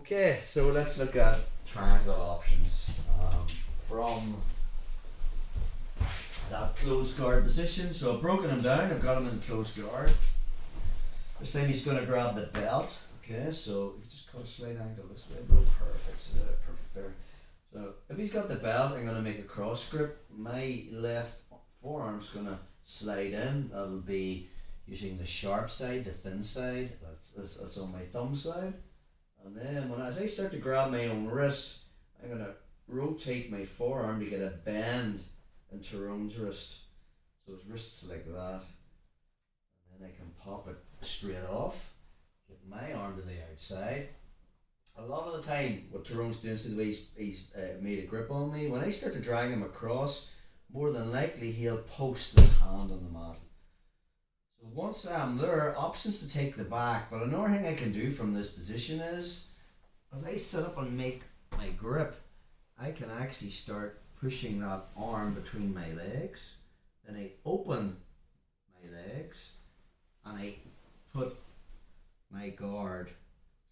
Okay, so let's look at triangle options. From that closed guard position, so I've broken him down, I've got him in closed guard. This time he's going to grab the belt. Okay, so you just cut a slight angle this way, bro. Perfect, so perfect there. So if he's got the belt, I'm going to make a cross grip. My left forearm's going to slide in. That'll be using the sharp side, the thin side. That's on my thumb side. And then as I start to grab my own wrist, I'm going to rotate my forearm to get a bend in Tyrone's wrist. So his wrist's like that. And then I can pop it straight off. Get my arm to the outside. A lot of the time, what Tyrone's doing is the way he's made a grip on me. When I start to drag him across, more than likely he'll post his hand on the mat. So once I'm there, options to take the back. But another thing I can do from this position is, as I sit up and make my grip, I can actually start pushing that arm between my legs. Then I open my legs and I put my guard,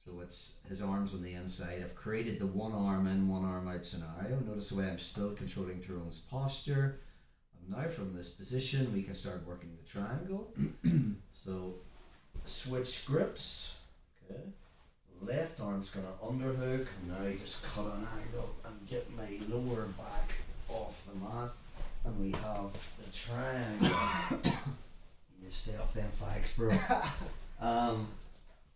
so it's his arms on the inside. I've created the one arm in, one arm out scenario. Notice the way I'm still controlling Tyrone's posture. And now from this position we can start working the triangle. So switch grips. Okay. Left arm's gonna underhook, and now I just cut an angle and get my lower back off the mat, and we have the triangle. You stay off them fags, bro.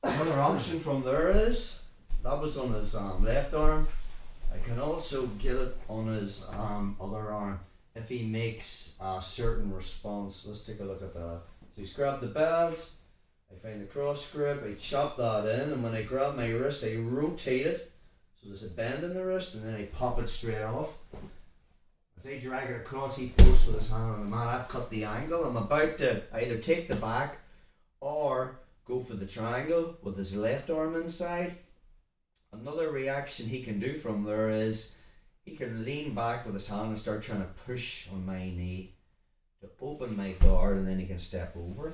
Another option from there is, that was on his left arm. I can also get it on his other arm if he makes a certain response. Let's take a look at that. So he's grabbed the belt, I find the cross grip, I chop that in, and when I grab my wrist I rotate it so there's a bend in the wrist, and then I pop it straight off. As I drag it across, he posts with his hand on the mat. I've cut the angle. I'm about to either take the back or go for the triangle with his left arm inside. Another reaction he can do from there is he can lean back with his hand and start trying to push on my knee to open my guard, and then he can step over.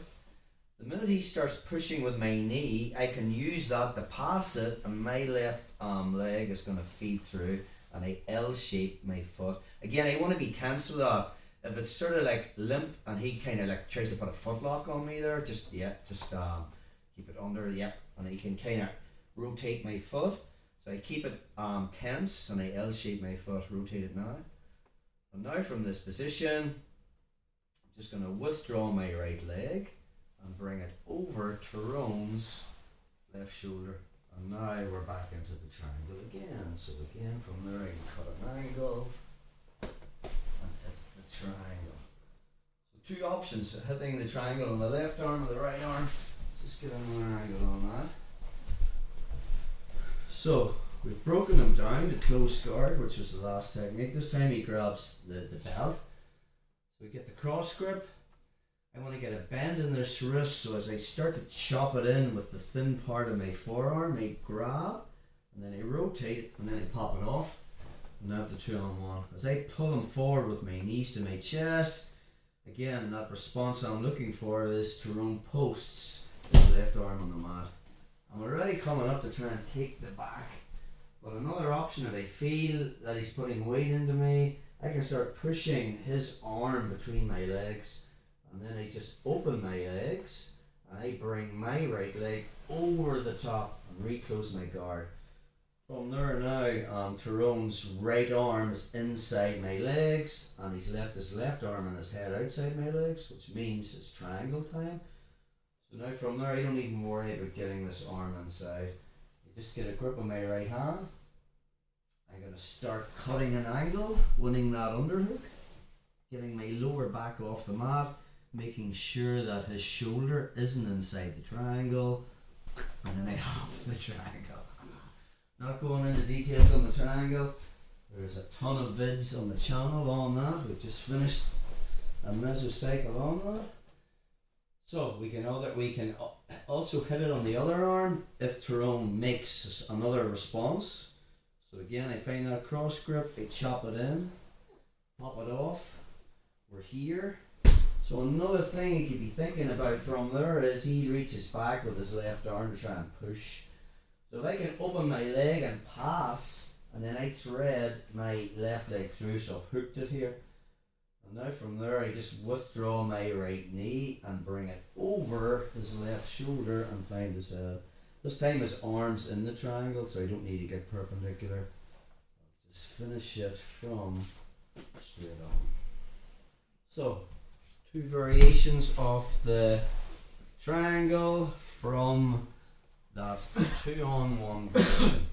The minute he starts pushing with my knee, I can use that to pass it, and my left leg is going to feed through, and I L-shape my foot. Again, I want to be tense with that. If it's sort of like limp and he kind of like tries to put a foot lock on me there, just keep it under, and he can kind of rotate my foot. So I keep it tense, and I L-shape my foot, rotate it now. And now from this position, I'm just going to withdraw my right leg and bring it over Tyrone's left shoulder. And now we're back into the triangle again. So again, from there I can cut an angle and hit the triangle. So two options, hitting the triangle on the left arm or the right arm. Let's just get another angle on that. So we've broken him down to close guard, which was the last technique. This time he grabs the belt. So we get the cross grip. I want to get a bend in this wrist, so as I start to chop it in with the thin part of my forearm, I grab, and then I rotate, and then I pop it off, and now the 2-on-1. As I pull him forward with my knees to my chest, again, that response I'm looking for is Tyrone posts his left arm on the mat. I'm already coming up to try and take the back, but another option, if I feel that he's putting weight into me, I can start pushing his arm between my legs. And then I just open my legs, and I bring my right leg over the top and reclose my guard. From there now, Tyrone's right arm is inside my legs, and he's left his left arm and his head outside my legs, which means it's triangle time. So now from there, I don't even worry about getting this arm inside. I just get a grip on my right hand. I'm going to start cutting an angle, winning that underhook, getting my lower back off the mat, making sure that his shoulder isn't inside the triangle, and then I have the triangle. Not going into details on the triangle, there's a ton of vids on the channel on that. We've just finished a mesocycle on that. So we can also hit it on the other arm if Tyrone makes another response. So again, I find that cross grip, I chop it in, pop it off, we're here. So another thing you could be thinking about from there is he reaches back with his left arm to try and push. So if I can open my leg and pass, and then I thread my left leg through, so I've hooked it here. And now from there I just withdraw my right knee and bring it over his left shoulder and find his head. This time his arm's in the triangle, so I don't need to get perpendicular. I'll just finish it from straight on. So, two variations of the triangle from that 2-on-1 version.